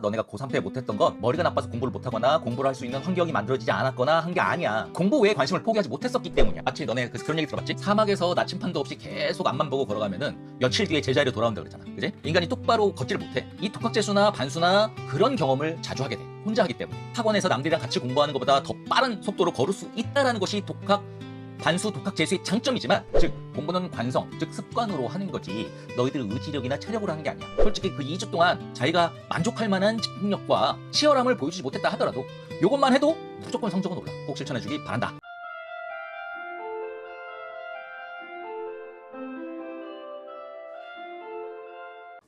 너네가 고3 때 못했던 건 머리가 나빠서 공부를 못하거나 공부를 할 수 있는 환경이 만들어지지 않았거나 한 게 아니야. 공부 외에 관심을 포기하지 못했었기 때문이야. 마치 너네 그런 얘기 들어봤지? 사막에서 나침판도 없이 계속 앞만 보고 걸어가면은 며칠 뒤에 제자리로 돌아온다 그러잖아. 그지? 인간이 똑바로 걷지를 못해. 이 독학재수나 반수나 그런 경험을 자주 하게 돼. 혼자 하기 때문에. 학원에서 남들이랑 같이 공부하는 것보다 더 빠른 속도로 걸을 수 있다라는 것이 반수 독학 재수의 장점이지만, 즉 공부는 관성, 즉 습관으로 하는 거지 너희들 의지력이나 체력으로 하는 게 아니야. 솔직히 그 2주 동안 자기가 만족할 만한 집중력과 치열함을 보여주지 못했다 하더라도 이것만 해도 무조건 성적은 올라. 꼭 실천해주기 바란다.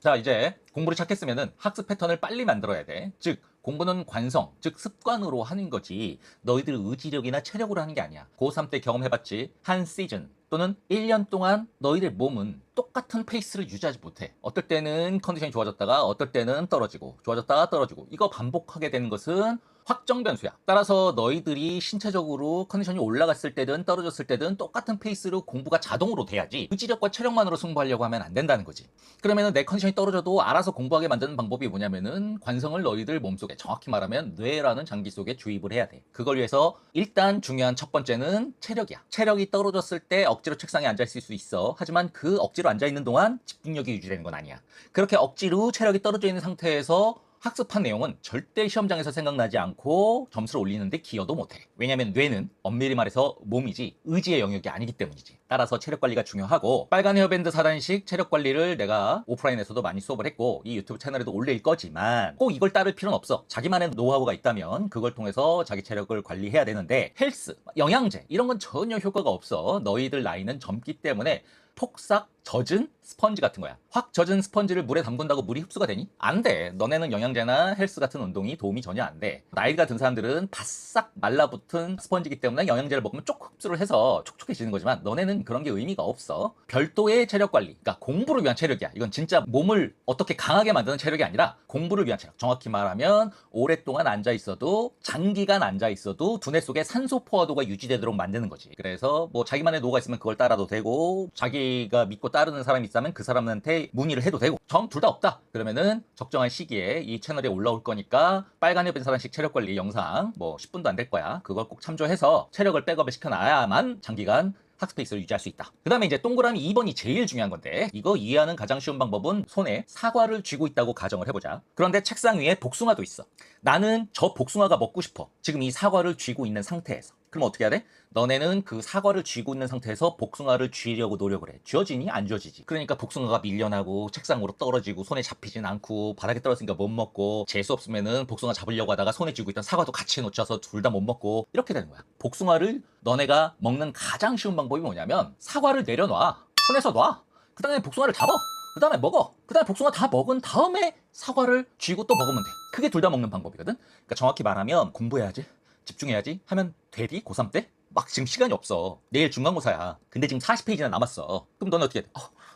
자, 이제 공부를 시작했으면 학습 패턴을 빨리 만들어야 돼. 즉 공부는 관성, 즉 습관으로 하는 거지 너희들 의지력이나 체력으로 하는 게 아니야. 고3 때 경험해봤지? 한 시즌 또는 1년 동안 너희들 몸은 똑같은 페이스를 유지하지 못해. 어떨 때는 컨디션이 좋아졌다가 어떨 때는 떨어지고, 좋아졌다가 떨어지고. 이거 반복하게 되는 것은 확정 변수야. 따라서 너희들이 신체적으로 컨디션이 올라갔을 때든 떨어졌을 때든 똑같은 페이스로 공부가 자동으로 돼야지 의지력과 체력만으로 승부하려고 하면 안 된다는 거지. 그러면은 내 컨디션이 떨어져도 알아서 공부하게 만드는 방법이 뭐냐면은 관성을 너희들 몸속에, 정확히 말하면 뇌라는 장기 속에 주입을 해야 돼. 그걸 위해서 일단 중요한 첫 번째는 체력이야. 체력이 떨어졌을 때 억지로 책상에 앉아있을 수 있어. 하지만 그 억지로 앉아있는 동안 집중력이 유지되는 건 아니야. 그렇게 억지로 체력이 떨어져 있는 상태에서 학습한 내용은 절대 시험장에서 생각나지 않고 점수를 올리는데 기여도 못해. 왜냐면 뇌는 엄밀히 말해서 몸이지 의지의 영역이 아니기 때문이지. 따라서 체력 관리가 중요하고, 빨간 헤어밴드 4단식 체력 관리를 내가 오프라인에서도 많이 수업을 했고 이 유튜브 채널에도 올릴 거지만 꼭 이걸 따를 필요는 없어. 자기만의 노하우가 있다면 그걸 통해서 자기 체력을 관리해야 되는데, 헬스, 영양제 이런 건 전혀 효과가 없어. 너희들 나이는 젊기 때문에 폭삭 젖은 스펀지 같은 거야. 확 젖은 스펀지를 물에 담근다고 물이 흡수가 되니? 안 돼. 너네는 영양제나 헬스 같은 운동이 도움이 전혀 안 돼. 나이가 든 사람들은 바싹 말라붙은 스펀지이기 때문에 영양제를 먹으면 쪽 흡수를 해서 촉촉해지는 거지만 너네는 그런 게 의미가 없어. 별도의 체력 관리, 그러니까 공부를 위한 체력이야. 이건 진짜 몸을 어떻게 강하게 만드는 체력이 아니라 공부를 위한 체력. 정확히 말하면 오랫동안 앉아 있어도, 장기간 앉아 있어도 두뇌 속에 산소 포화도가 유지되도록 만드는 거지. 그래서 뭐 자기만의 노가 있으면 그걸 따라도 되고, 자기가 믿고 따르는 사람이 있다면 그 사람한테 문의를 해도 되고, 정 둘 다 없다 그러면은 적정한 시기에 이 채널에 올라올 거니까 빨간 헤어밴드 4단식 체력 관리 영상 뭐 10분도 안 될 거야. 그걸 꼭 참조해서 체력을 백업을 시켜놔야만 장기간 학습 페이스를 유지할 수 있다. 그 다음에 이제 동그라미 2번이 제일 중요한 건데, 이거 이해하는 가장 쉬운 방법은 손에 사과를 쥐고 있다고 가정을 해보자. 그런데 책상 위에 복숭아도 있어. 나는 저 복숭아가 먹고 싶어. 지금 이 사과를 쥐고 있는 상태에서. 그럼 어떻게 해야 돼? 너네는 그 사과를 쥐고 있는 상태에서 복숭아를 쥐려고 노력을 해. 쥐어지니? 안 쥐어지지. 그러니까 복숭아가 밀려나고 책상으로 떨어지고 손에 잡히진 않고, 바닥에 떨어지니까 못 먹고, 재수 없으면은 복숭아 잡으려고 하다가 손에 쥐고 있던 사과도 같이 놓쳐서 둘 다 못 먹고, 이렇게 되는 거야. 복숭아를 너네가 먹는 가장 쉬운 방법이 뭐냐면, 사과를 내려놔. 손에서 놔. 그 다음에 복숭아를 잡아. 그 다음에 먹어. 그 다음에 복숭아 다 먹은 다음에 사과를 쥐고 또 먹으면 돼. 그게 둘 다 먹는 방법이거든. 그러니까 정확히 말하면 공부해야지, 집중해야지 하면 되디? 고3 때? 막 지금 시간이 없어. 내일 중간고사야. 근데 지금 40페이지나 남았어. 그럼 너는 어떻게 해?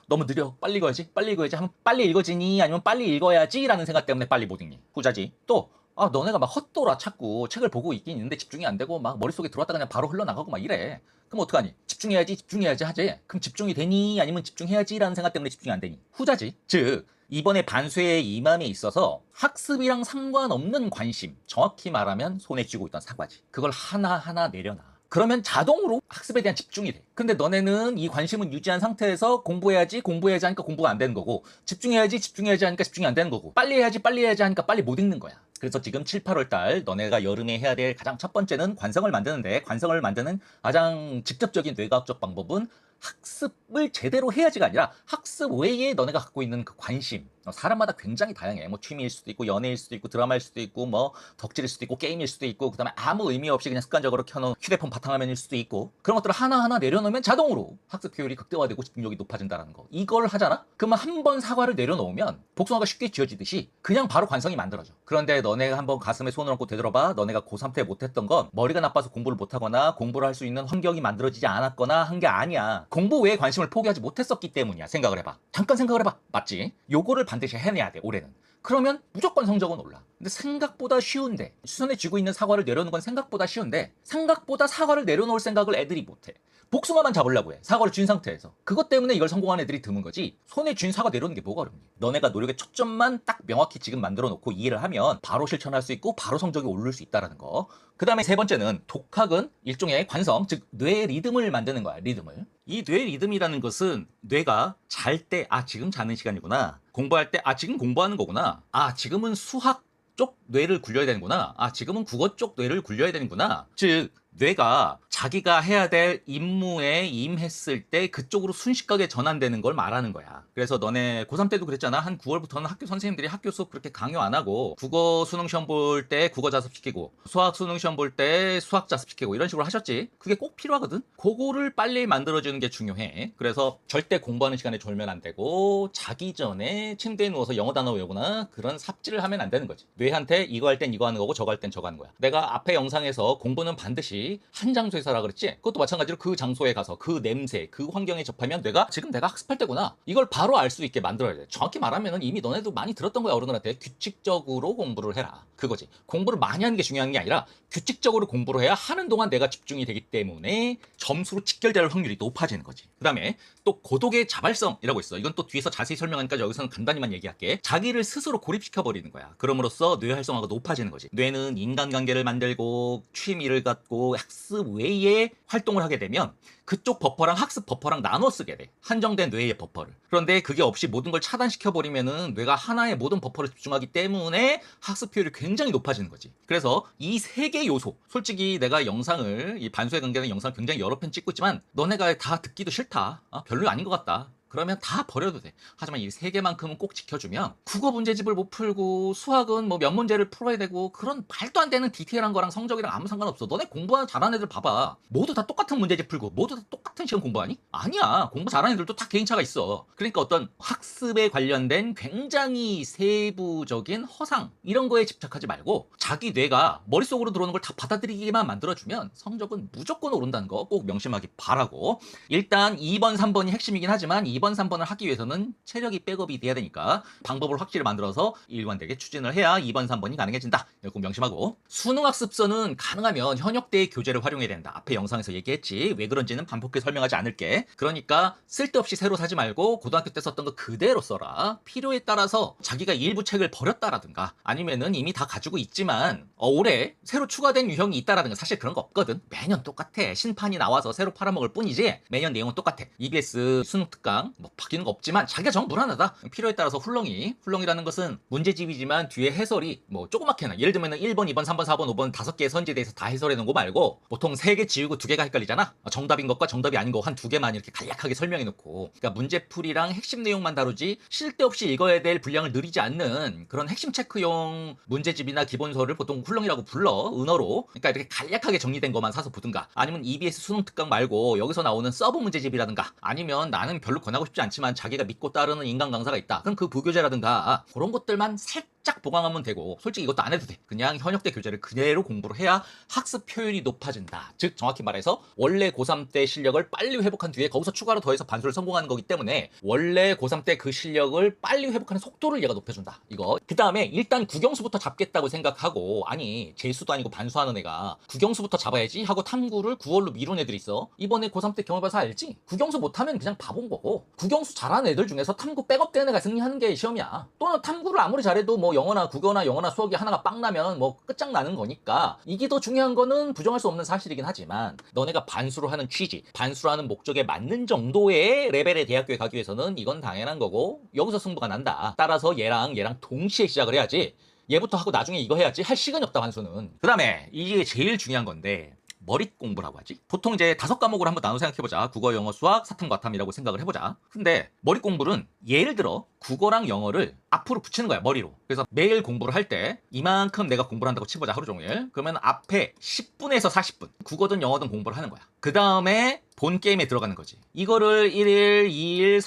너무 느려. 빨리 읽어야지. 빨리 읽어야지 하면 빨리 읽어지니? 아니면 빨리 읽어야지? 라는 생각 때문에 빨리 못 읽니? 후자지. 또 너네가 막 헛돌아 찾고 책을 보고 있긴 있는데 집중이 안 되고 막 머릿속에 들어왔다 그냥 바로 흘러나가고 막 이래. 그럼 어떡하니? 집중해야지 하지. 그럼 집중이 되니? 아니면 집중해야지? 라는 생각 때문에 집중이 안 되니? 후자지. 즉 이번에 반수의 이맘에 있어서 학습이랑 상관없는 관심, 정확히 말하면 손에 쥐고 있던 사과지. 그걸 하나하나 내려놔. 그러면 자동으로 학습에 대한 집중이 돼. 근데 너네는 이 관심을 유지한 상태에서 공부해야지 하니까 공부가 안 되는 거고, 집중해야지 하니까 집중이 안 되는 거고, 빨리 해야지 하니까 빨리 못 읽는 거야. 그래서 지금 7, 8월 달 너네가 여름에 해야 될 가장 첫 번째는 관성을 만드는데, 관성을 만드는 가장 직접적인 뇌과학적 방법은 학습을 제대로 해야지가 아니라 학습 외에 너네가 갖고 있는 그 관심, 사람마다 굉장히 다양해. 뭐 취미일 수도 있고, 연애일 수도 있고, 드라마일 수도 있고, 뭐 덕질일 수도 있고, 게임일 수도 있고, 그 다음에 아무 의미 없이 그냥 습관적으로 켜놓은 휴대폰 바탕화면일 수도 있고, 그런 것들을 하나하나 내려놓으면 자동으로 학습 효율이 극대화되고 집중력이 높아진다는 거. 이걸 하잖아? 그러면 한 번 사과를 내려놓으면 복숭아가 쉽게 쥐어지듯이 그냥 바로 관성이 만들어져. 그런데 너네가 한번 가슴에 손을 얹고 되돌아봐. 너네가 고3 때 못했던 건 머리가 나빠서 공부를 못하거나 공부를 할 수 있는 환경이 만들어지지 않았거나 한 게 아니야. 공부 외에 관심을 포기하지 못했었기 때문이야. 생각을 해봐. 잠깐 생각을 해봐. 맞지? 요거를 반드시 해내야 돼, 올해는. 그러면 무조건 성적은 올라. 근데 생각보다 쉬운데, 수선에 쥐고 있는 사과를 내려놓는 건 생각보다 쉬운데, 생각보다 사과를 내려놓을 생각을 애들이 못해. 복숭아만 잡으려고 해. 사과를 쥔 상태에서. 그것 때문에 이걸 성공한 애들이 드문 거지. 손에 쥔 사과 내려오는 게 뭐가 어렵니? 너네가 노력의 초점만 딱 명확히 지금 만들어 놓고 이해를 하면 바로 실천할 수 있고 바로 성적이 오를 수 있다는 거. 그 다음에 세 번째는 독학은 일종의 관성, 즉 뇌의 리듬을 만드는 거야. 리듬을. 이 뇌의 리듬이라는 것은 뇌가 잘 때 지금 자는 시간이구나. 공부할 때 지금 공부하는 거구나. 지금은 수학 쪽 뇌를 굴려야 되는구나. 지금은 국어 쪽 뇌를 굴려야 되는구나. 즉 뇌가 자기가 해야 될 임무에 임했을 때 그쪽으로 순식간에 전환되는 걸 말하는 거야. 그래서 너네 고3 때도 그랬잖아. 한 9월부터는 학교 선생님들이 학교 수업 그렇게 강요 안 하고 국어 수능 시험 볼 때 국어 자습시키고 수학 수능 시험 볼 때 수학 자습시키고 이런 식으로 하셨지. 그게 꼭 필요하거든. 그거를 빨리 만들어주는 게 중요해. 그래서 절대 공부하는 시간에 졸면 안 되고 자기 전에 침대에 누워서 영어 단어 외우거나 그런 삽질을 하면 안 되는 거지. 뇌한테 이거 할 땐 이거 하는 거고 저거 할 땐 저거 하는 거야. 내가 앞에 영상에서 공부는 반드시 한 장소에서 하라 그랬지? 그것도 마찬가지로 그 장소에 가서 그 냄새, 그 환경에 접하면 지금 내가 학습할 때구나. 이걸 바로 알 수 있게 만들어야 돼. 정확히 말하면 이미 너네도 많이 들었던 거야. 어른들한테 규칙적으로 공부를 해라. 그거지. 공부를 많이 하는 게 중요한 게 아니라 규칙적으로 공부를 해야 하는 동안 내가 집중이 되기 때문에 점수로 직결될 확률이 높아지는 거지. 그 다음에 또 고독의 자발성이라고 있어. 이건 또 뒤에서 자세히 설명하니까 여기서는 간단히만 얘기할게. 자기를 스스로 고립시켜버리는 거야. 그럼으로써 뇌 활성화가 높아지는 거지. 뇌는 인간관계를 만들고 취미를 갖고 학습 외에 활동을 하게 되면 그쪽 버퍼랑 학습 버퍼랑 나눠 쓰게 돼. 한정된 뇌의 버퍼를. 그런데 그게 없이 모든 걸 차단시켜버리면은 뇌가 하나의 모든 버퍼를 집중하기 때문에 학습 효율이 굉장히 높아지는 거지. 그래서 이 세 개 요소. 솔직히 내가 영상을, 이 반수에 관계된 영상을 굉장히 여러 편 찍고 있지만 너네가 다 듣기도 싫다. 별로 아닌 것 같다. 그러면 다 버려도 돼. 하지만 이 세 개만큼은 꼭 지켜주면 국어 문제집을 못 풀고 수학은 뭐 몇 문제를 풀어야 되고 그런 말도 안 되는 디테일한 거랑 성적이랑 아무 상관없어. 너네 공부 잘하는 애들 봐봐. 모두 다 똑같은 문제집 풀고 모두 다 똑같은 시험 공부하니? 아니야. 공부 잘하는 애들도 다 개인차가 있어. 그러니까 어떤 학습에 관련된 굉장히 세부적인 허상 이런 거에 집착하지 말고 자기 뇌가 머릿속으로 들어오는 걸 다 받아들이기만 만들어주면 성적은 무조건 오른다는 거 꼭 명심하기 바라고. 일단 2번, 3번이 핵심이긴 하지만 2번, 3번을 하기 위해서는 체력이 백업이 돼야 되니까 방법을 확실히 만들어서 일관되게 추진을 해야 2번, 3번이 가능해진다. 이거 꼭 명심하고. 수능학습서는 가능하면 현역대의 교재를 활용해야 된다. 앞에 영상에서 얘기했지. 왜 그런지는 반복해 설명하지 않을게. 그러니까 쓸데없이 새로 사지 말고 고등학교 때 썼던 거 그대로 써라. 필요에 따라서 자기가 일부 책을 버렸다라든가 아니면은 이미 다 가지고 있지만 올해 새로 추가된 유형이 있다라든가 사실 그런 거 없거든. 매년 똑같아. 신판이 나와서 새로 팔아먹을 뿐이지 매년 내용은 똑같아. EBS 수능 특강 뭐 바뀌는 거 없지만 자기가 정 불안하다. 필요에 따라서 훌렁이라는 것은 문제집이지만 뒤에 해설이 뭐 조그맣게 나. 예를 들면 1번, 2번, 3번, 4번, 5번 5개의 선지에 대해서 다 해설해 놓은 거 말고 보통 3개 지우고 2개가 헷갈리잖아. 정답인 것과 정답이 아닌 거 한 2개만 이렇게 간략하게 설명해 놓고 그러니까 문제풀이랑 핵심 내용만 다루지 쓸데없이 읽어야 될 분량을 늘리지 않는 그런 핵심 체크용 문제집이나 기본서를 보통 훌렁이라고 불러. 은어로. 그러니까 이렇게 간략하게 정리된 것만 사서 보든가 아니면 EBS 수능 특강 말고 여기서 나오는 서브 문제집이라든가 아니면 나는 별로 권하고 싶지 않지만 자기가 믿고 따르는 인간 강사가 있다. 그럼 그 부교재라든가 그런 것들만 살짝 보강하면 되고 솔직히 이것도 안 해도 돼. 그냥 현역대 교재를 그대로 공부를 해야 학습 효율이 높아진다. 즉 정확히 말해서 원래 고3 때 실력을 빨리 회복한 뒤에 거기서 추가로 더해서 반수를 성공하는 거기 때문에 원래 고3 때 그 실력을 빨리 회복하는 속도를 얘가 높여준다. 이거. 그 다음에 일단 국영수부터 잡겠다고 생각하고 아니 재수도 아니고 반수하는 애가 국영수부터 잡아야지 하고 탐구를 9월로 미룬 애들이 있어. 이번에 고3 때 경험해봐서 알지? 국영수 못하면 그냥 바본 거고 국영수 잘하는 애들 중에서 탐구 백업되는 애가 승리하는 게 시험이야. 또는 탐구를 아무리 잘해도 뭐 영어나 국어나 영어나 수학이 하나가 빵 나면 뭐 끝장나는 거니까 이게 더 중요한 거는 부정할 수 없는 사실이긴 하지만 너네가 반수를 하는 취지, 반수를 하는 목적에 맞는 정도의 레벨의 대학교에 가기 위해서는 이건 당연한 거고 여기서 승부가 난다. 따라서 얘랑 동시에 시작을 해야지 얘부터 하고 나중에 이거 해야지 할 시간이 없다 반수는. 그 다음에 이게 제일 중요한 건데 머릿 공부라고 하지? 보통 이제 5과목을 한번 나눠 생각해보자. 국어, 영어, 수학, 사탐, 과탐이라고 생각을 해보자. 근데 머릿 공부는 예를 들어 국어랑 영어를 앞으로 붙이는 거야 머리로. 그래서 매일 공부를 할 때 이만큼 내가 공부를 한다고 치보자 하루 종일. 그러면 앞에 10분에서 40분 국어든 영어든 공부를 하는 거야. 그 다음에 본 게임에 들어가는 거지. 이거를 1일, 2일,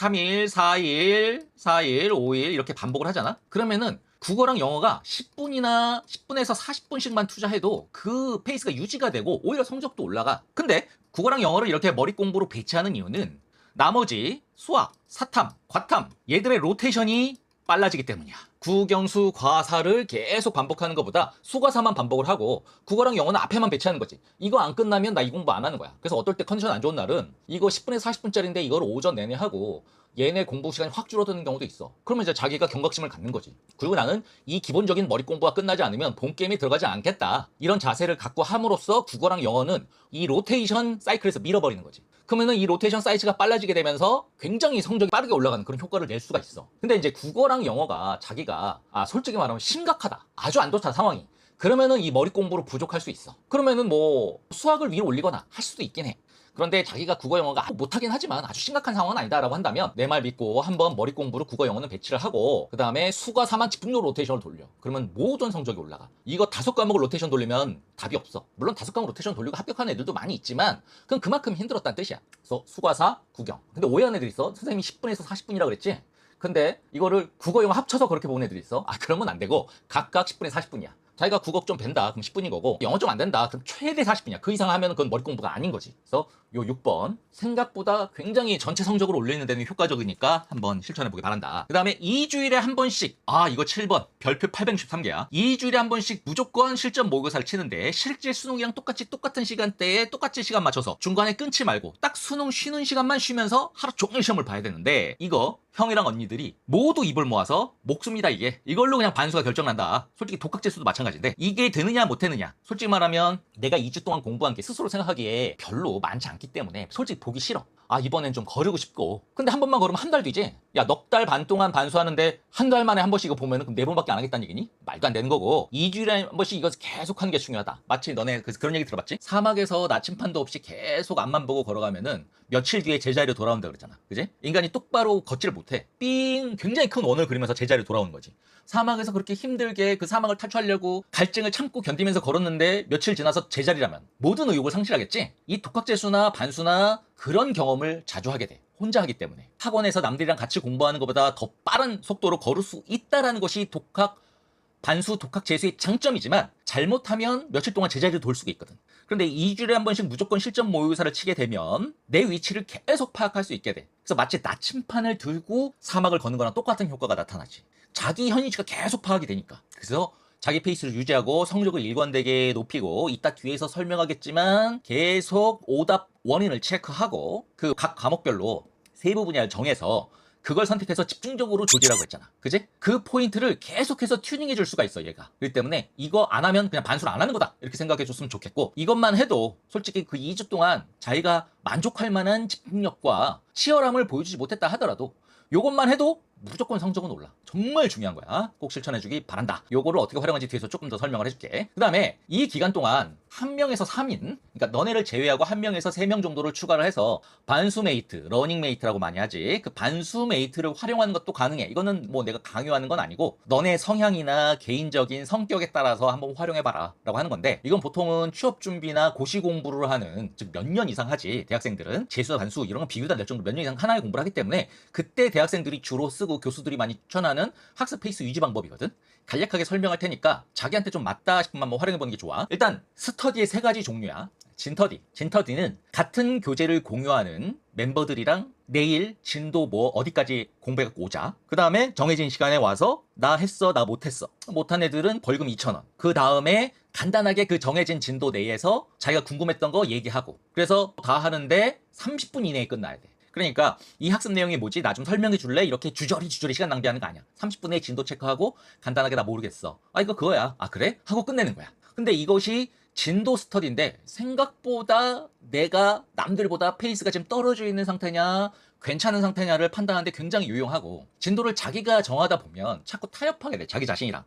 3일, 4일, 5일 이렇게 반복을 하잖아. 그러면은 국어랑 영어가 10분에서 40분씩만 투자해도 그 페이스가 유지가 되고 오히려 성적도 올라가. 근데 국어랑 영어를 이렇게 머릿 공부로 배치하는 이유는 나머지 수학, 사탐, 과탐 얘들의 로테이션이 빨라지기 때문이야. 국영수 과사를 계속 반복하는 것보다 수과사만 반복을 하고 국어랑 영어는 앞에만 배치하는 거지. 이거 안 끝나면 나 이 공부 안 하는 거야. 그래서 어떨 때 컨디션 안 좋은 날은 이거 10분에서 40분짜리인데 이걸 오전 내내 하고 얘네 공부 시간이 확 줄어드는 경우도 있어. 그러면 이제 자기가 경각심을 갖는 거지. 그리고 나는 이 기본적인 머리 공부가 끝나지 않으면 본 게임에 들어가지 않겠다. 이런 자세를 갖고 함으로써 국어랑 영어는 이 로테이션 사이클에서 밀어버리는 거지. 그러면은 이 로테이션 사이즈가 빨라지게 되면서 굉장히 성적이 빠르게 올라가는 그런 효과를 낼 수가 있어. 근데 이제 국어랑 영어가 자기가 솔직히 말하면 심각하다. 아주 안 좋다 상황이. 그러면은 이 머리 공부로 부족할 수 있어. 그러면은 뭐 수학을 위로 올리거나 할 수도 있긴 해. 그런데 자기가 국어 영어가 못하긴 하지만 아주 심각한 상황은 아니다라고 한다면 내 말 믿고 한번 머리 공부로 국어 영어는 배치를 하고 그 다음에 수가사만 집중적으로 로테이션을 돌려. 그러면 모든 성적이 올라가. 이거 5과목을 로테이션 돌리면 답이 없어. 물론 5과목 로테이션 돌리고 합격하는 애들도 많이 있지만 그건 그만큼 힘들었다는 뜻이야. 그래서 수가사, 국영. 근데 오해하는 애들이 있어. 선생님이 10분에서 40분이라고 그랬지? 근데 이거를 국어 영어 합쳐서 그렇게 보는 애들이 있어. 그러면 안 되고 각각 10분에 40분이야. 자기가 국어 좀 된다 그럼 10분인 거고 영어 좀 안 된다 그럼 최대 40분이야. 그 이상 하면 그건 머리 공부가 아닌 거지. 그래서 요 6번 생각보다 굉장히 전체 성적을 올리는 데는 효과적이니까 한번 실천해 보기 바란다. 그 다음에 2주일에 한 번씩 이거 7번 별표 863개야 2주일에 한 번씩 무조건 실전 모의고사를 치는데 실제 수능이랑 똑같은 시간대에 똑같이 시간 맞춰서 중간에 끊지 말고 딱 수능 쉬는 시간만 쉬면서 하루 종일 시험을 봐야 되는데 이거 형이랑 언니들이 모두 입을 모아서 목숨이다 이게. 이걸로 그냥 반수가 결정난다. 솔직히 독학재수도 마찬가지인데 이게 되느냐 못 되느냐. 솔직히 말하면 내가 2주 동안 공부한 게 스스로 생각하기에 별로 많지 않기 때문에 솔직히 보기 싫어. 이번엔 좀 거르고 싶고. 근데 한 번만 걸으면 한 달 뒤지. 야, 넉 달 반 동안 반수하는데 한 달 만에 한 번씩 이거 보면은 그럼 4번밖에 안 하겠다는 얘기니? 말도 안 되는 거고. 2주일에 한 번씩 이거 계속 하는 게 중요하다. 마치 너네 그런 얘기 들어봤지? 사막에서 나침판도 없이 계속 앞만 보고 걸어가면은 며칠 뒤에 제자리로 돌아온다 그랬잖아. 그지? 인간이 똑바로 걷지를 못해. 굉장히 큰 원을 그리면서 제자리로 돌아오는 거지. 사막에서 그렇게 힘들게 그 사막을 탈출하려고 갈증을 참고 견디면서 걸었는데 며칠 지나서 제자리라면 모든 의욕을 상실하겠지? 이 독학재수나 반수나 그런 경험을 자주 하게 돼. 혼자 하기 때문에. 학원에서 남들이랑 같이 공부하는 것보다 더 빠른 속도로 걸을 수 있다라는 것이 반수, 독학, 재수의 장점이지만 잘못하면 며칠 동안 제자리로 돌 수가 있거든. 그런데 2주일에 한 번씩 무조건 실전 모의고사를 치게 되면 내 위치를 계속 파악할 수 있게 돼. 그래서 마치 나침판을 들고 사막을 거는 거랑 똑같은 효과가 나타나지. 자기 현위치가 계속 파악이 되니까. 그래서 자기 페이스를 유지하고 성적을 일관되게 높이고 이따 뒤에서 설명하겠지만 계속 오답 원인을 체크하고 그 각 과목별로 세부 분야를 정해서 그걸 선택해서 집중적으로 조지라고 했잖아. 그지? 그 포인트를 계속해서 튜닝해 줄 수가 있어, 얘가. 그렇기 때문에 이거 안 하면 그냥 반수를 안 하는 거다. 이렇게 생각해 줬으면 좋겠고 이것만 해도 솔직히 그 2주 동안 자기가 만족할 만한 집중력과 치열함을 보여주지 못했다 하더라도 요것만 해도 무조건 성적은 올라. 정말 중요한 거야. 꼭 실천해주기 바란다. 요거를 어떻게 활용하는지 뒤에서 조금 더 설명을 해줄게. 그 다음에 이 기간 동안 1명에서 3인, 그러니까 너네를 제외하고 1명에서 3명 정도를 추가를 해서 반수메이트, 러닝메이트라고 많이 하지. 그 반수메이트를 활용하는 것도 가능해. 이거는 뭐 내가 강요하는 건 아니고 너네 성향이나 개인적인 성격에 따라서 한번 활용해봐라 라고 하는 건데 이건 보통은 취업 준비나 고시 공부를 하는, 즉 몇 년 이상 하지. 대학생들은 재수와 반수 이런 건 비교도 안 될 정도로 몇 년 이상 하나의 공부를 하기 때문에 그때 대학생들이 주로 쓰고 교수들이 많이 추천하는 학습 페이스 유지 방법이거든. 간략하게 설명할 테니까 자기한테 좀 맞다 싶으면 한번 활용해보는 게 좋아. 일단 스터디의 3가지 종류야. 진터디는 같은 교재를 공유하는 멤버들이랑 내일 진도 뭐 어디까지 공부해갖고 오자. 그 다음에 정해진 시간에 와서 나 했어 나 못했어. 못한 애들은 벌금 2,000원. 그 다음에 간단하게 그 정해진 진도 내에서 자기가 궁금했던 거 얘기하고. 그래서 다 하는데 30분 이내에 끝나야 돼. 그러니까 이 학습 내용이 뭐지? 나 좀 설명해 줄래? 이렇게 주저리 시간 낭비하는 거 아니야. 30분에 진도 체크하고 간단하게 나 모르겠어. 이거 그거야. 그래? 하고 끝내는 거야. 근데 이것이 진도 스터디인데 생각보다 내가 남들보다 페이스가 지금 떨어져 있는 상태냐 괜찮은 상태냐를 판단하는데 굉장히 유용하고 진도를 자기가 정하다 보면 자꾸 타협하게 돼. 자기 자신이랑.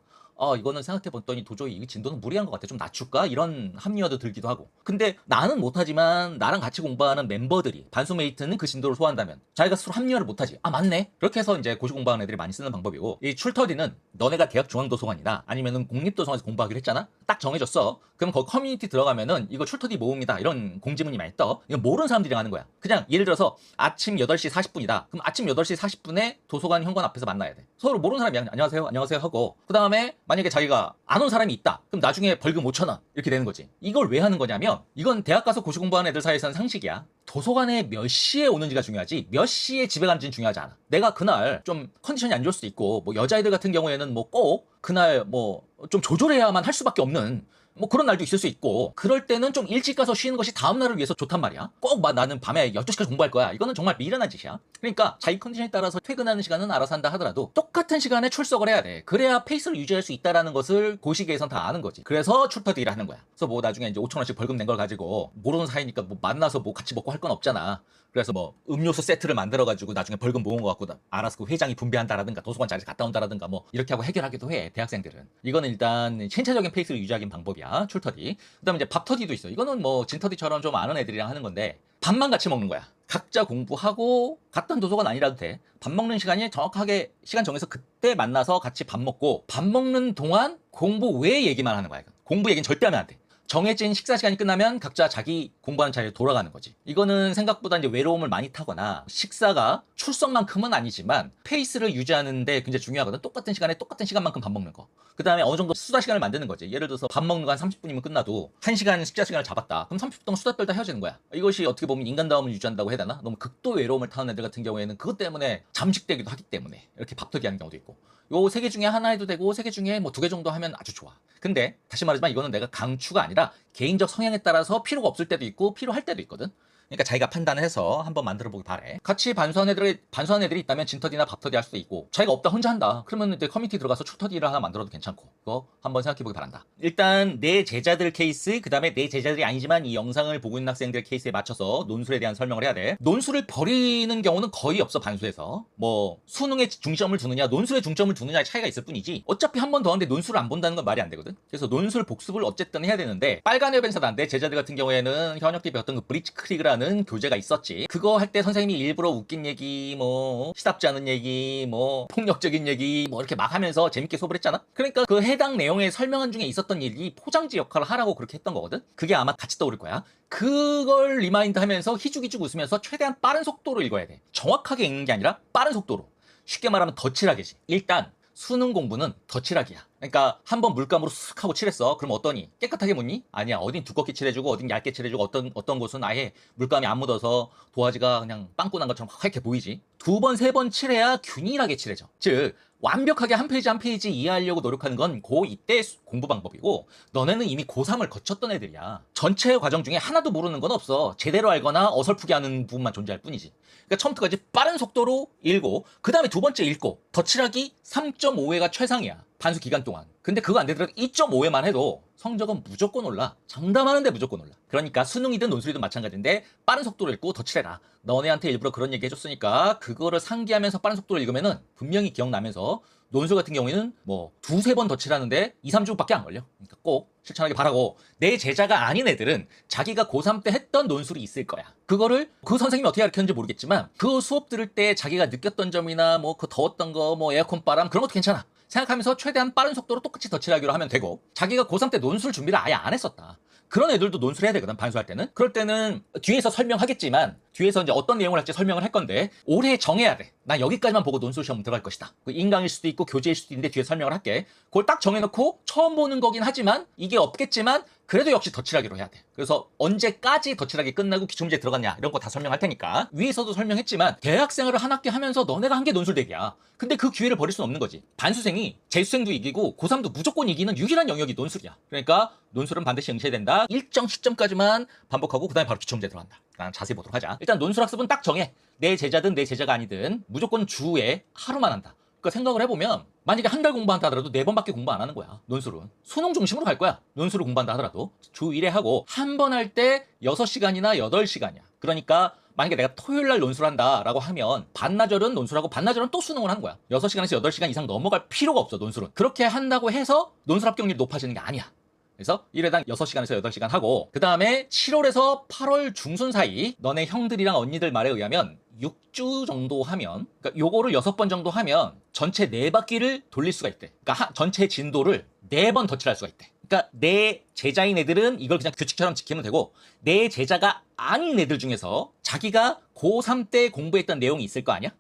이거는 생각해봤더니 도저히 이 진도는 무리한 것 같아. 좀 낮출까? 이런 합리화도 들기도 하고. 근데 나는 못하지만 나랑 같이 공부하는 멤버들이 반수메이트는 그 진도를 소화한다면 자기가 스스로 합리화를 못하지. 맞네. 그렇게 해서 이제 고시 공부하는 애들이 많이 쓰는 방법이고 이 출터디는 너네가 대학 중앙도서관이나 아니면은 공립도서관에서 공부하기로 했잖아? 딱 정해졌어. 그럼 거기 커뮤니티 들어가면은 이거 출터디 모음이다. 이런 공지문이 많이 떠. 이거 모르는 사람들이 하는 거야. 그냥 예를 들어서 아침 8시 40분이다. 그럼 아침 8시 40분에 도서관 현관 앞에서 만나야 돼. 서로 모르는 사람이 안녕하세요 하고 그 다음에 만약에 자기가 안 온 사람이 있다. 그럼 나중에 벌금 5,000원 이렇게 되는 거지. 이걸 왜 하는 거냐면 이건 대학 가서 고시 공부하는 애들 사이에서는 상식이야. 도서관에 몇 시에 오는지가 중요하지 몇 시에 집에 가는지는 중요하지 않아. 내가 그날 좀 컨디션이 안 좋을 수도 있고 뭐 여자애들 같은 경우에는 뭐 꼭 그날 뭐 좀 조절해야만 할 수밖에 없는 뭐 그런 날도 있을 수 있고 그럴 때는 좀 일찍 가서 쉬는 것이 다음 날을 위해서 좋단 말이야. 꼭 막 나는 밤에 12시까지 공부할 거야. 이거는 정말 미련한 짓이야. 그러니까 자기 컨디션에 따라서 퇴근하는 시간은 알아서 한다 하더라도 똑같은 시간에 출석을 해야 돼. 그래야 페이스를 유지할 수 있다라는 것을 고시계에선 다 아는 거지. 그래서 출터 딜을 하는 거야. 그래서 뭐 나중에 이제 5,000원씩 벌금 낸 걸 가지고 모르는 사이니까 뭐 만나서 뭐 같이 먹고 할 건 없잖아. 그래서 뭐 음료수 세트를 만들어가지고 나중에 벌금 모은 거 갖고 알아서 그 회장이 분배한다라든가 도서관 자리에서 갔다 온다라든가 뭐 이렇게 하고 해결하기도 해. 대학생들은. 이거는 일단 신체적인 페이스를 유지하기 방법이야. 출터디. 그다음에 이제 밥터디도 있어. 이거는 뭐 진터디처럼 좀 아는 애들이랑 하는 건데 밥만 같이 먹는 거야. 각자 공부하고 같은 도서관 아니라도 돼. 밥 먹는 시간이 정확하게 시간 정해서 그때 만나서 같이 밥 먹고 밥 먹는 동안 공부 외의 얘기만 하는 거야. 공부 얘기는 절대 하면 안 돼. 정해진 식사 시간이 끝나면 각자 자기 공부하는 자리로 돌아가는 거지. 이거는 생각보다 이제 외로움을 많이 타거나 식사가 출석만큼은 아니지만 페이스를 유지하는데 굉장히 중요하거든. 똑같은 시간에 똑같은 시간만큼 밥 먹는 거. 그 다음에 어느 정도 수다 시간을 만드는 거지. 예를 들어서 밥 먹는 거 한 30분이면 끝나도 1시간 식사 시간을 잡았다. 그럼 30분 동안 수다 떨다 헤어지는 거야. 이것이 어떻게 보면 인간다움을 유지한다고 해야 되나? 너무 극도 외로움을 타는 애들 같은 경우에는 그것 때문에 잠식되기도 하기 때문에 이렇게 밥터기 하는 경우도 있고. 요 세 개 중에 하나 해도 되고 세 개 중에 뭐 2개 정도 하면 아주 좋아. 근데 다시 말하지만 이거는 내가 강추가 아니라 개인적 성향에 따라서 필요가 없을 때도 있고 필요할 때도 있거든. 그러니까 자기가 판단을 해서 한번 만들어 보길 바래. 같이 반수하는 애들이 있다면 진터디나 밥터디 할 수도 있고 자기가 없다 혼자 한다. 그러면 이제 커뮤니티 들어가서 출터디를 하나 만들어도 괜찮고 그거 한번 생각해 보길 바란다. 일단 내 제자들 케이스 그 다음에 내 제자들이 아니지만 이 영상을 보고 있는 학생들 케이스에 맞춰서 논술에 대한 설명을 해야 돼. 논술을 버리는 경우는 거의 없어. 반수에서 뭐 수능에 중점을 두느냐 논술에 중점을 두느냐의 차이가 있을 뿐이지 어차피 한 번 더 하는데 논술을 안 본다는 건 말이 안 되거든. 그래서 논술 복습을 어쨌든 해야 되는데 빨간 흡연사단 내 제자들 같은 경우에는 현역 때 배웠던 그 브리츠크리그라는 교재가 있었지. 그거 할 때 선생님이 일부러 웃긴 얘기 뭐 시답지 않은 얘기 뭐 폭력적인 얘기 뭐 이렇게 막 하면서 재밌게 수업을 했잖아. 그러니까 그 해당 내용의 설명한 중에 있었던 일이 포장지 역할을 하라고 그렇게 했던 거거든. 그게 아마 같이 떠오를 거야. 그걸 리마인드 하면서 희죽희죽 웃으면서 최대한 빠른 속도로 읽어야 돼. 정확하게 읽는 게 아니라 빠른 속도로. 쉽게 말하면 덧칠하기지. 일단 수능 공부는 덧칠하기야. 그러니까 한번 물감으로 쓱 하고 칠했어. 그럼 어떠니? 깨끗하게 묻니? 아니야. 어딘 두껍게 칠해주고 어딘 얇게 칠해주고 어떤 곳은 아예 물감이 안 묻어서 도화지가 그냥 빵꾸 난 것처럼 하얗게 보이지. 2번, 3번 칠해야 균일하게 칠해져. 즉 완벽하게 한 페이지 한 페이지 이해하려고 노력하는 건 고2 때 공부 방법이고 너네는 이미 고3을 거쳤던 애들이야. 전체 과정 중에 하나도 모르는 건 없어. 제대로 알거나 어설프게 하는 부분만 존재할 뿐이지. 그러니까 처음부터까지 빠른 속도로 읽고 그 다음에 두 번째 읽고 덧칠하기 3.5회가 최상이야. 반수 기간 동안. 근데 그거 안 되더라도 2.5회만 해도 성적은 무조건 올라. 장담하는데 무조건 올라. 그러니까 수능이든 논술이든 마찬가지인데 빠른 속도로 읽고 덧칠해라. 너네한테 일부러 그런 얘기 해줬으니까 그거를 상기하면서 빠른 속도로 읽으면은 분명히 기억나면서 논술 같은 경우에는 뭐 2-3번 덧칠하는데 2-3주밖에 안 걸려. 그러니까 꼭 실천하기 바라고 내 제자가 아닌 애들은 자기가 고3 때 했던 논술이 있을 거야. 그거를 그 선생님이 어떻게 가르쳤는지 모르겠지만 그 수업 들을 때 자기가 느꼈던 점이나 뭐 그 더웠던 거 뭐 에어컨 바람 그런 것도 괜찮아. 생각하면서 최대한 빠른 속도로 똑같이 덧칠하기로 하면 되고 자기가 고3 때 논술 준비를 아예 안 했었다. 그런 애들도 논술 해야 되거든. 반수할 때는. 그럴 때는 뒤에서 설명하겠지만 뒤에서 이제 어떤 내용을 할지 설명을 할 건데 올해 정해야 돼. 나 여기까지만 보고 논술 시험 들어갈 것이다. 그 인강일 수도 있고 교재일 수도 있는데 뒤에 설명을 할게. 그걸 딱 정해놓고 처음 보는 거긴 하지만 이게 없겠지만 그래도 역시 덧칠하기로 해야 돼. 그래서 언제까지 덧칠하기 끝나고 기출문제 들어갔냐 이런 거 다 설명할 테니까 위에서도 설명했지만 대학생활을 한 학기 하면서 너네가 한 게 논술 대기야. 근데 그 기회를 버릴 수는 없는 거지. 반수생이 재수생도 이기고 고3도 무조건 이기는 유일한 영역이 논술이야. 그러니까 논술은 반드시 응시해야 된다. 일정 시점까지만 반복하고 그 다음에 바로 기출문제 들어간다. 자세히 보도록 하자. 일단 논술 학습은 딱 정해. 내 제자든 내 제자가 아니든 무조건 주에 하루만 한다. 그러니까 생각을 해보면 만약에 한 달 공부한다 하더라도 4번밖에 공부 안 하는 거야. 논술은. 수능 중심으로 갈 거야. 논술을 공부한다 하더라도. 주 1회 하고 한 번 할 때 6시간이나 8시간이야. 그러니까 만약에 내가 토요일 날 논술 한다라고 하면 반나절은 논술하고 반나절은 또 수능을 한 거야. 6시간에서 8시간 이상 넘어갈 필요가 없어. 논술은. 그렇게 한다고 해서 논술 합격률이 높아지는 게 아니야. 그래서 1회당 6시간에서 8시간 하고 그 다음에 7월에서 8월 중순 사이 너네 형들이랑 언니들 말에 의하면 6주 정도 하면 그러니까 요거를 6번 정도 하면 전체 4바퀴를 돌릴 수가 있대. 그러니까 전체 진도를 4번 덧칠할 수가 있대. 그러니까 내 제자인 애들은 이걸 그냥 규칙처럼 지키면 되고 내 제자가 아닌 애들 중에서 자기가 고3 때 공부했던 내용이 있을 거 아니야?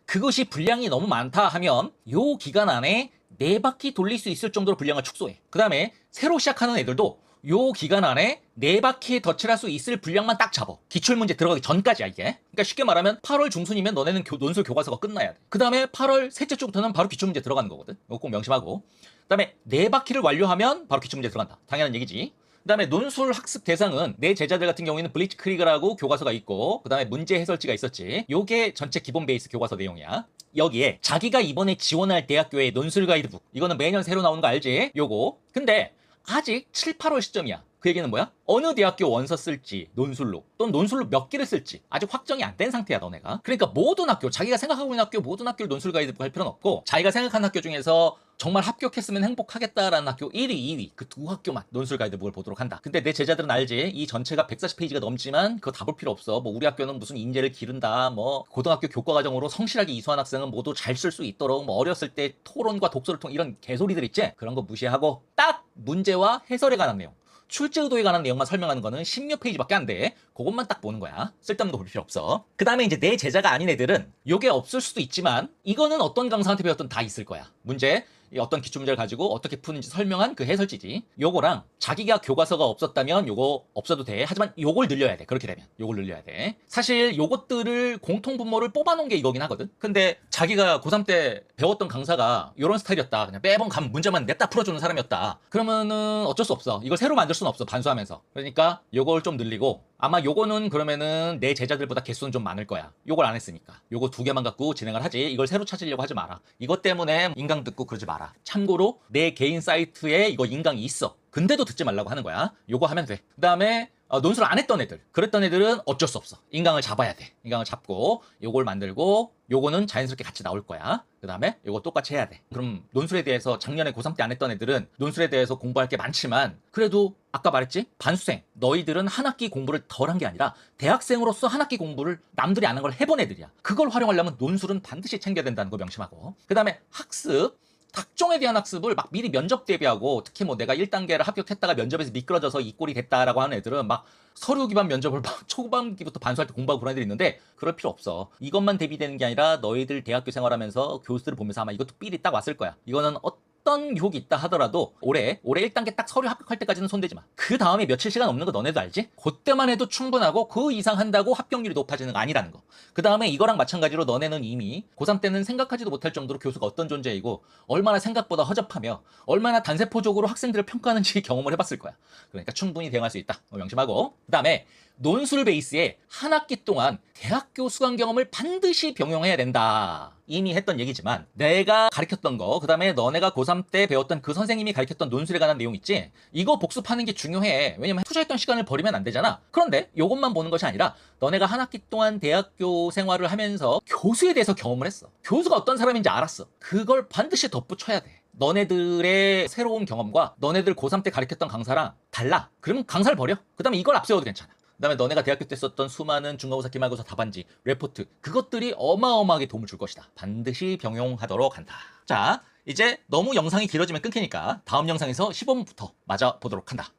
그것이 분량이 너무 많다 하면 요 기간 안에 4바퀴 돌릴 수 있을 정도로 분량을 축소해. 그 다음에 새로 시작하는 애들도 요 기간 안에 4바퀴에 덧칠할 수 있을 분량만 딱 잡어. 기출문제 들어가기 전까지야 이게. 그러니까 쉽게 말하면 8월 중순이면 너네는 논술 교과서가 끝나야 돼. 그 다음에 8월 셋째 주부터는 바로 기출문제 들어가는 거거든. 이거 꼭 명심하고. 그 다음에 4바퀴를 완료하면 바로 기출문제 들어간다. 당연한 얘기지. 그 다음에 논술 학습 대상은 내 제자들 같은 경우에는 블리츠크리그라고 교과서가 있고 그 다음에 문제 해설지가 있었지. 요게 전체 기본 베이스 교과서 내용이야. 여기에 자기가 이번에 지원할 대학교의 논술 가이드북, 이거는 매년 새로 나오는 거 알지? 요거. 근데 아직 7, 8월 시점이야. 그 얘기는 뭐야? 어느 대학교 원서 쓸지, 논술로 또는 논술로 몇 개를 쓸지 아직 확정이 안 된 상태야 너네가. 그러니까 모든 학교, 자기가 생각하고 있는 학교 모든 학교를 논술 가이드북 할 필요는 없고, 자기가 생각하는 학교 중에서 정말 합격했으면 행복하겠다라는 학교 1위, 2위 그 두 학교만 논술 가이드북을 보도록 한다. 근데 내 제자들은 알지? 이 전체가 140페이지가 넘지만 그거 다 볼 필요 없어. 뭐 우리 학교는 무슨 인재를 기른다, 뭐 고등학교 교과 과정으로 성실하게 이수한 학생은 모두 잘 쓸 수 있도록 뭐 어렸을 때 토론과 독서를 통해 이런 개소리들 있지? 그런 거 무시하고 딱 문제와 해설에 관한 내용, 출제 의도에 관한 내용만 설명하는 거는 10몇 페이지밖에 안 돼. 그것만 딱 보는 거야. 쓸데없는 거 볼 필요 없어. 그 다음에 이제 내 제자가 아닌 애들은 요게 없을 수도 있지만 이거는 어떤 강사한테 배웠던 다 있을 거야. 문제, 어떤 기출문제를 가지고 어떻게 푸는지 설명한 그 해설지지. 요거랑 자기가 교과서가 없었다면 요거 없어도 돼. 하지만 요걸 늘려야 돼. 그렇게 되면 요걸 늘려야 돼. 사실 요것들을 공통분모를 뽑아놓은 게 이거긴 하거든. 근데 자기가 고3 때 배웠던 강사가 요런 스타일이었다, 그냥 매번 가면 문제만 냈다 풀어주는 사람이었다, 그러면은 어쩔 수 없어. 이걸 새로 만들 수는 없어, 반수하면서. 그러니까 요걸 좀 늘리고, 아마 요거는 그러면은 내 제자들보다 개수는 좀 많을 거야. 요걸 안 했으니까. 요거 2개만 갖고 진행을 하지, 이걸 새로 찾으려고 하지 마라. 이것 때문에 인강 듣고 그러지 마라. 참고로 내 개인 사이트에 이거 인강이 있어. 근데도 듣지 말라고 하는 거야. 요거 하면 돼. 그 다음에 논술 안 했던 애들, 그랬던 애들은 어쩔 수 없어. 인강을 잡아야 돼. 인강을 잡고 요걸 만들고, 요거는 자연스럽게 같이 나올 거야. 그 다음에 요거 똑같이 해야 돼. 그럼 논술에 대해서 작년에 고3 때 안 했던 애들은 논술에 대해서 공부할 게 많지만 그래도 아까 말했지? 반수생. 너희들은 한 학기 공부를 덜 한 게 아니라 대학생으로서 한 학기 공부를 남들이 안 한 걸 해본 애들이야. 그걸 활용하려면 논술은 반드시 챙겨야 된다는 거 명심하고. 그 다음에 학습. 학종에 대한 학습을 막 미리 면접 대비하고, 특히 뭐 내가 1단계를 합격했다가 면접에서 미끄러져서 이 꼴이 됐다라고 하는 애들은 막 서류 기반 면접을 막 초반기부터 반수할 때 공부하고 그런 애들이 있는데, 그럴 필요 없어. 이것만 대비되는 게 아니라 너희들 대학교 생활하면서 교수들을 보면서 아마 이것도 삘이 딱 왔을 거야. 이거는 어떤 유혹이 있다 하더라도 올해 1단계 딱 서류 합격할 때까지는 손대지 마. 그 다음에 며칠 시간 없는 거 너네도 알지? 그때만 해도 충분하고 그 이상 한다고 합격률이 높아지는 거 아니라는 거. 그 다음에 이거랑 마찬가지로 너네는 이미 고3 때는 생각하지도 못할 정도로 교수가 어떤 존재이고 얼마나 생각보다 허접하며 얼마나 단세포적으로 학생들을 평가하는지 경험을 해봤을 거야. 그러니까 충분히 대응할 수 있다. 명심하고. 그 다음에 논술 베이스에 한 학기 동안 대학교 수강 경험을 반드시 병용해야 된다. 이미 했던 얘기지만 내가 가르쳤던 거, 그 다음에 너네가 고3 때 배웠던 그 선생님이 가르쳤던 논술에 관한 내용 있지? 이거 복습하는 게 중요해. 왜냐면 투자했던 시간을 버리면 안 되잖아. 그런데 이것만 보는 것이 아니라 너네가 한 학기 동안 대학교 생활을 하면서 교수에 대해서 경험을 했어. 교수가 어떤 사람인지 알았어. 그걸 반드시 덧붙여야 돼. 너네들의 새로운 경험과 너네들 고3 때 가르쳤던 강사랑 달라. 그러면 강사를 버려. 그 다음에 이걸 앞세워도 괜찮아. 그 다음에 너네가 대학교 때 썼던 수많은 중간고사, 기말고사 답안지, 레포트, 그것들이 어마어마하게 도움을 줄 것이다. 반드시 병용하도록 한다. 자, 이제 너무 영상이 길어지면 끊기니까 다음 영상에서 시범부터 맞아 보도록 한다.